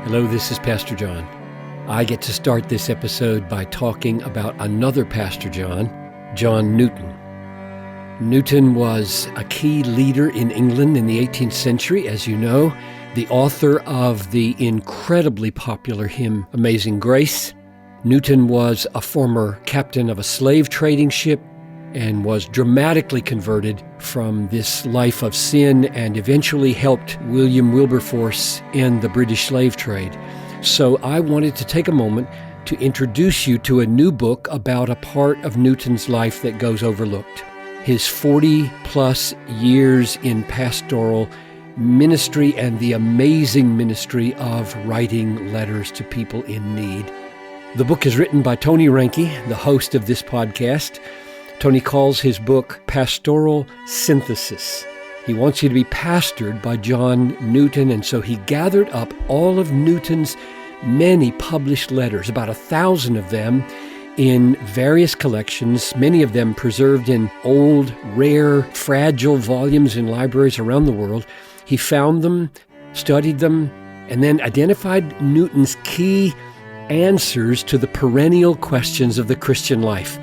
Hello, this is Pastor John. I get to start this episode by talking about another Pastor John, John Newton. Newton was a key leader in England in the 18th century, as you know, the author of the incredibly popular hymn, Amazing Grace. Newton was a former captain of a slave trading ship and was dramatically converted from this life of sin and eventually helped William Wilberforce end the British slave trade. So I wanted to take a moment to introduce you to a new book about a part of Newton's life that goes overlooked. His 40-plus years in pastoral ministry and the amazing ministry of writing letters to people in need. The book is written by Tony Reinke, the host of this podcast. Tony calls his book Pastoral Synthesis. He wants you to be pastored by John Newton, and so he gathered up all of Newton's many published letters, about 1,000 of them, in various collections, many of them preserved in old, rare, fragile volumes in libraries around the world. He found them, studied them, and then identified Newton's key answers to the perennial questions of the Christian life.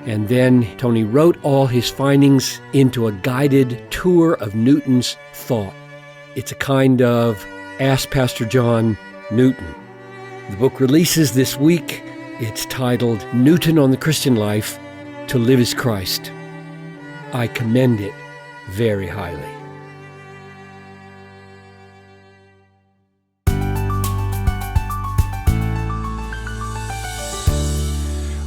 And then Tony wrote all his findings into a guided tour of Newton's thought. It's a kind of Ask Pastor John Newton. The book releases this week. It's titled Newton on the Christian Life, To Live as Christ. I commend it very highly.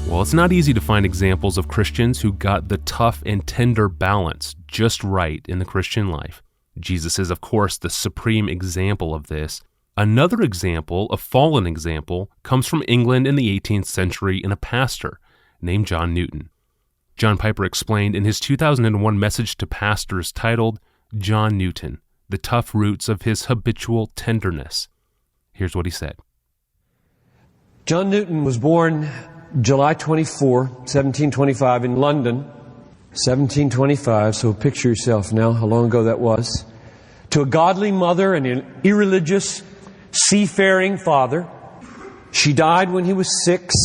Well, it's not easy to find examples of Christians who got the tough and tender balance just right in the Christian life. Jesus is, of course, the supreme example of this. Another example, a fallen example, comes from England in the 18th century in a pastor named John Newton. John Piper explained in his 2001 message to pastors titled, John Newton, the tough roots of his habitual tenderness. Here's what he said. John Newton was born July 24, 1725 in London, 1725, so picture yourself now how long ago that was, to a godly mother and an irreligious, seafaring father. She died when he was 6.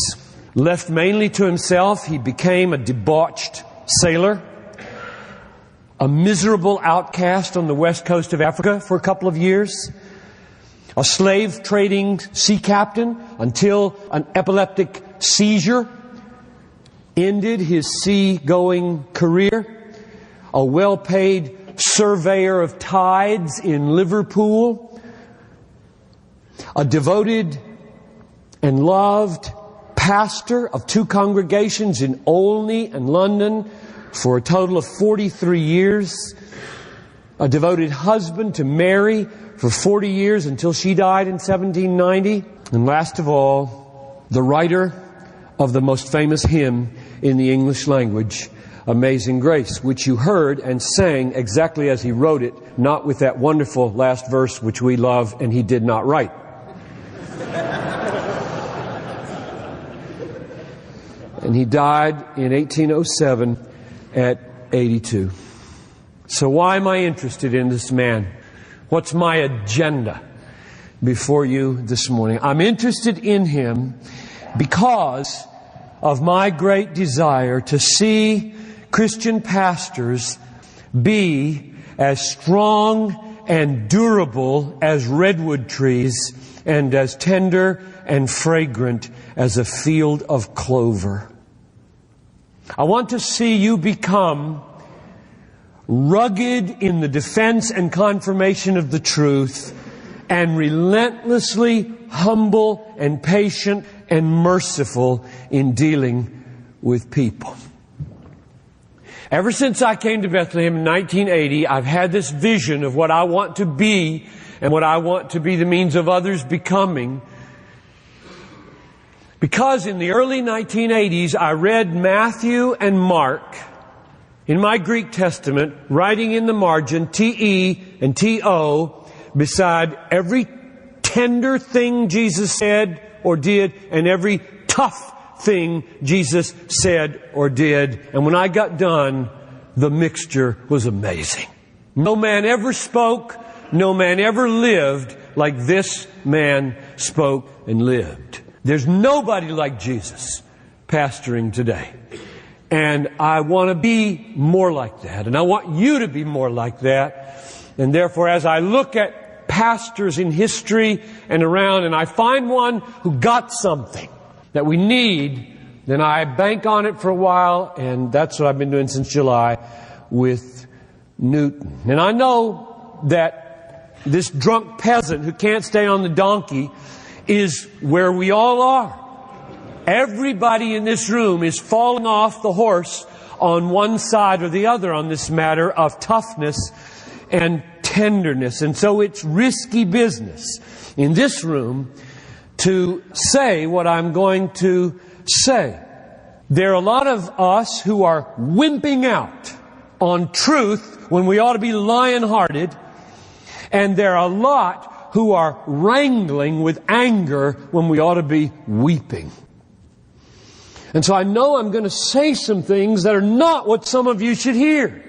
Left mainly to himself, he became a debauched sailor, a miserable outcast on the west coast of Africa for a couple of years, a slave trading sea captain until an epileptic seizure ended his sea-going career, a well-paid surveyor of tides in Liverpool, a devoted and loved pastor of 2 congregations in Olney and London for a total of 43 years, a devoted husband to Mary for 40 years until she died in 1790, and last of all, the writer of the most famous hymn in the English language, Amazing Grace, which you heard and sang exactly as he wrote it, not with that wonderful last verse which we love and he did not write. And he died in 1807 at 82. So why am I interested in this man? What's my agenda before you this morning? I'm interested in him because of my great desire to see Christian pastors be as strong and durable as redwood trees and as tender and fragrant as a field of clover. I want to see you become rugged in the defense and confirmation of the truth and relentlessly humble and patient and merciful in dealing with people. Ever since I came to Bethlehem in 1980, I've had this vision of what I want to be and what I want to be the means of others becoming. Because in the early 1980s, I read Matthew and Mark in my Greek Testament, writing in the margin T-E and T-O beside every tender thing Jesus said or did and every tough thing Jesus said or did. And when I got done, the mixture was amazing. No man ever spoke, no man ever lived like this man spoke and lived. There's nobody like Jesus pastoring today. And I want to be more like that. And I want you to be more like that. And therefore, as I look at pastors in history and around, and I find one who got something that we need, then I bank on it for a while, and that's what I've been doing since July with Newton. And I know that this drunk peasant who can't stay on the donkey is where we all are. Everybody in this room is falling off the horse on one side or the other on this matter of toughness and tenderness. And so it's risky business in this room to say what I'm going to say. There are a lot of us who are wimping out on truth when we ought to be lion-hearted. And there are a lot who are wrangling with anger when we ought to be weeping. And so I know I'm going to say some things that are not what some of you should hear.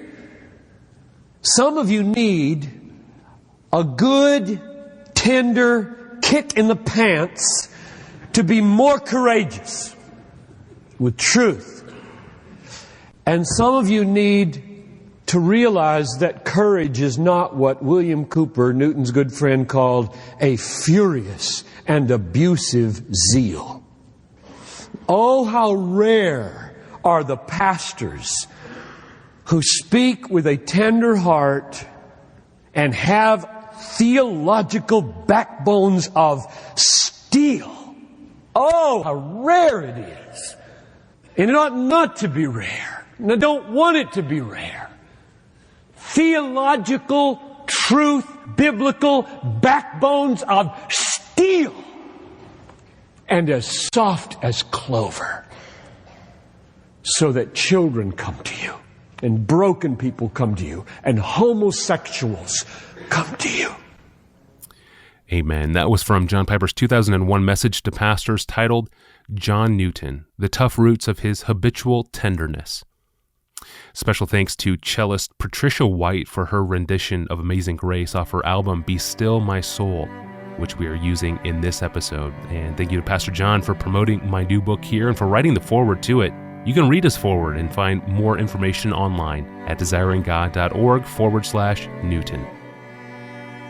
Some of you need a good, tender kick in the pants to be more courageous with truth. And some of you need to realize that courage is not what William Cooper, Newton's good friend, called a furious and abusive zeal. Oh, how rare are the pastors who speak with a tender heart and have theological backbones of steel. Oh, how rare it is. And it ought not to be rare. And I don't want it to be rare. Theological, truth, biblical backbones of steel. And as soft as clover, so that children come to you, and broken people come to you, and homosexuals come to you. Amen. That was from John Piper's 2001 message to pastors titled, John Newton, The Tough Roots of His Habitual Tenderness. Special thanks to cellist Patricia White for her rendition of Amazing Grace off her album, Be Still My Soul, which we are using in this episode. And thank you to Pastor John for promoting my new book here and for writing the foreword to it. You can read his foreword and find more information online at desiringgod.org/Newton.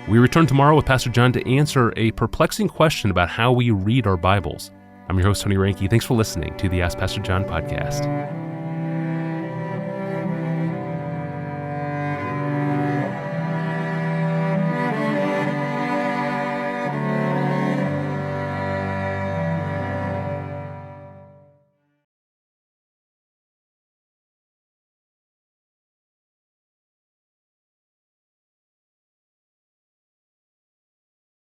We return tomorrow with Pastor John to answer a perplexing question about how we read our Bibles. I'm your host, Tony Reinke. Thanks for listening to the Ask Pastor John podcast.